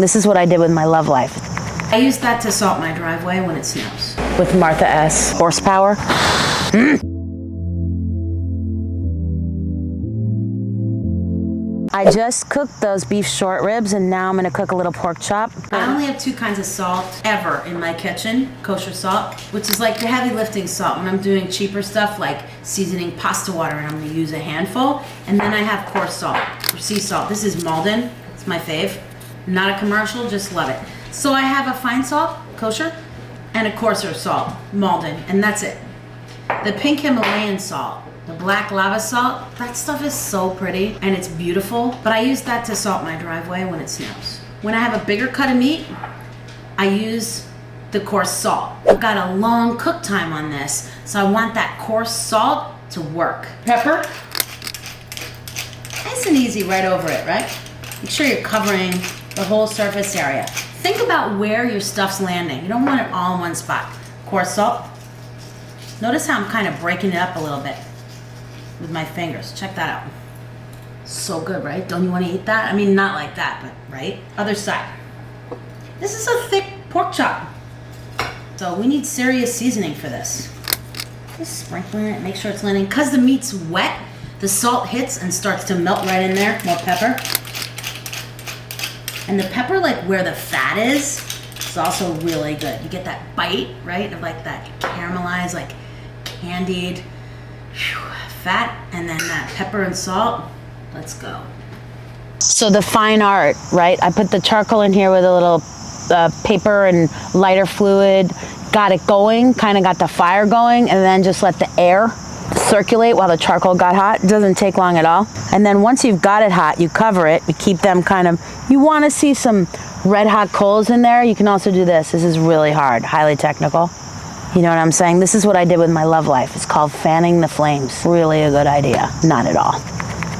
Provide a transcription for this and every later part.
This is what I did with my love life. I use that to salt my driveway when it snows. With Martha S. Horsepower. I just cooked those beef short ribs and now I'm gonna cook a little pork chop. I only have 2 kinds of salt ever in my kitchen. Kosher salt, which is like the heavy lifting salt. When I'm doing cheaper stuff like seasoning pasta water, and I'm gonna use a handful. And then I have coarse salt, or sea salt. This is Malden, it's my fave. Not a commercial, just love it. So I have a fine salt, kosher, and a coarser salt, Malden, and that's it. The pink Himalayan salt, the black lava salt, that stuff is so pretty and it's beautiful, but I use that to salt my driveway when it snows. When I have a bigger cut of meat, I use the coarse salt. I've got a long cook time on this, so I want that coarse salt to work. Pepper, nice and easy right over it, right? Make sure you're covering the whole surface area. Think about where your stuff's landing. You don't want it all in one spot. Coarse salt. Notice how I'm kind of breaking it up a little bit with my fingers. Check that out. So good, right? Don't you want to eat that? I mean, not like that, but right? Other side. This is a thick pork chop. So we need serious seasoning for this. Just sprinkling it, make sure it's landing. Because the meat's wet, the salt hits and starts to melt right in there. More pepper. And the pepper, like where the fat is also really good. You get that bite, right? Of like that caramelized, like candied fat, and then that pepper and salt. Let's go. So the fine art, right? I put the charcoal in here with a little paper and lighter fluid, got it going, kind of got the fire going, and then just let the air circulate while the charcoal got hot. It doesn't take long at all. And then once you've got it hot, you cover it. You keep them kind of, you want to see some red hot coals in there. You can also do this. This is really hard, highly technical. You know what I'm saying? This is what I did with my love life. It's called fanning the flames. Really a good idea. Not at all.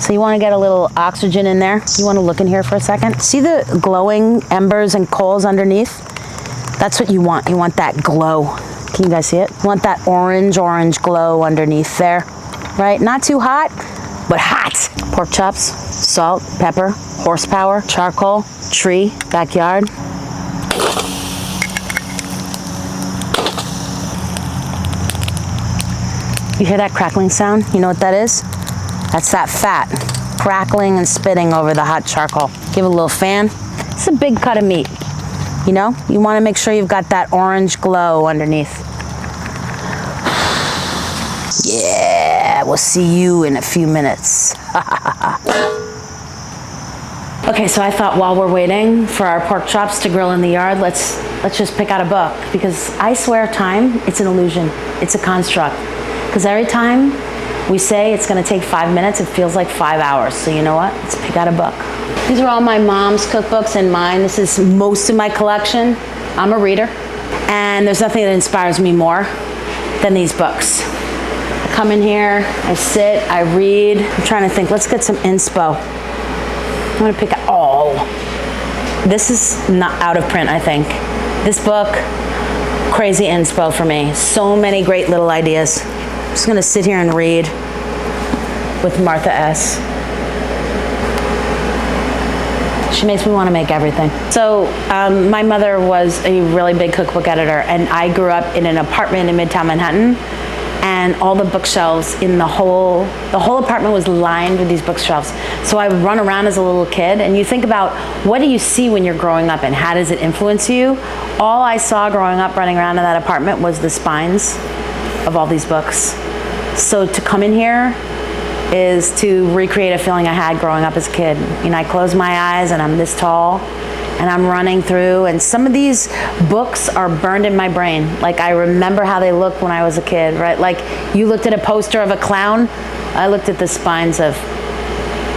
So you want to get a little oxygen in there. You want to look in here for a second. See the glowing embers and coals underneath? That's what you want. You want that glow. Can you guys see it? You want that orange glow underneath there, right? Not too hot, but hot. Pork chops, salt, pepper, horsepower, charcoal, tree, backyard. You hear that crackling sound? You know what that is? That's that fat crackling and spitting over the hot charcoal. Give it a little fan. It's a big cut of meat. You know, you want to make sure you've got that orange glow underneath. Yeah, we'll see you in a few minutes. Okay, so I thought while we're waiting for our pork chops to grill in the yard, let's just pick out a book, because I swear time, it's an illusion. It's a construct. Because every time we say it's going to take 5 minutes, it feels like 5 hours. So you know what? Let's pick out a book. These are all my mom's cookbooks and mine. This is most of my collection. I'm a reader, and there's nothing that inspires me more than these books. I come in here, I sit, I read. I'm trying to think. Let's get some inspo. I'm going to pick out, oh, this is not out of print, I think. This book, crazy inspo for me. So many great little ideas. I'm just going to sit here and read with Martha S. She makes me want to make everything. So my mother was a really big cookbook editor, and I grew up in an apartment in Midtown Manhattan, and all the bookshelves in the whole apartment was lined with these bookshelves. So I would run around as a little kid, and you think about, what do you see when you're growing up and how does it influence you? All I saw growing up running around in that apartment was the spines of all these books. So to come in here is to recreate a feeling I had growing up as a kid. You know, I close my eyes and I'm this tall and I'm running through, and some of these books are burned in my brain. Like, I remember how they looked when I was a kid, right? Like, you looked at a poster of a clown, I looked at the spines of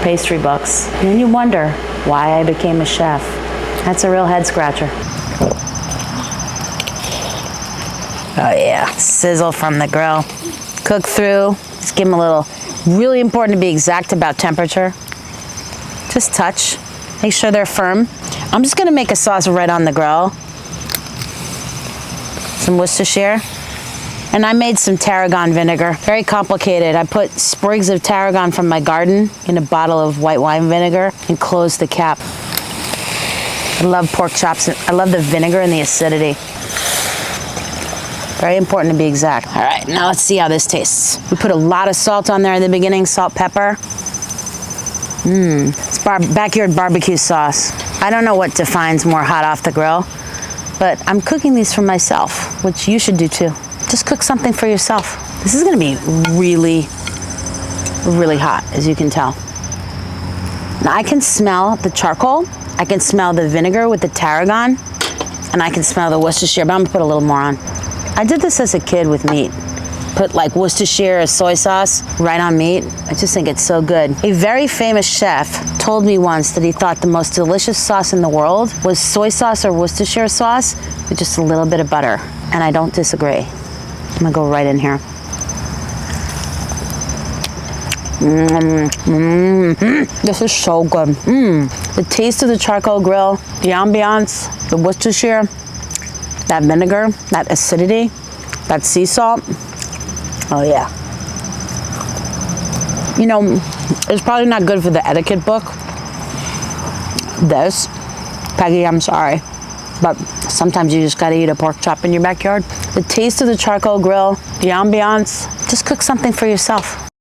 pastry books. And then you wonder why I became a chef. That's a real head scratcher. Oh yeah, sizzle from the grill. Cook through, just give them a little, really important to be exact about temperature. Just touch, make sure they're firm. I'm just gonna make a sauce right on the grill. Some Worcestershire. And I made some Tarragon vinegar, very complicated. I put sprigs of tarragon from my garden in a bottle of white wine vinegar and closed the cap. I love pork chops. I love the vinegar and the acidity. Very important to be exact. All right, now let's see how this tastes. We put a lot of salt on there in the beginning, salt, pepper. It's backyard barbecue sauce. I don't know what defines more hot off the grill, but I'm cooking these for myself, which you should do too. Just cook something for yourself. This is gonna be really, really hot, as you can tell. Now I can smell the charcoal, I can smell the vinegar with the tarragon, and I can smell the Worcestershire, but I'm gonna put a little more on. I did this as a kid with meat. Put like Worcestershire or soy sauce right on meat. I just think it's so good. A very famous chef told me once that he thought the most delicious sauce in the world was soy sauce or Worcestershire sauce with just a little bit of butter. And I don't disagree. I'm gonna go right in here. This is so good. The taste of the charcoal grill, the ambiance, the Worcestershire, that vinegar, that acidity, that sea salt. Oh yeah. You know, it's probably not good for the etiquette book. This, Peggy, I'm sorry, but sometimes you just gotta eat a pork chop in your backyard. The taste of the charcoal grill, the ambiance, just cook something for yourself.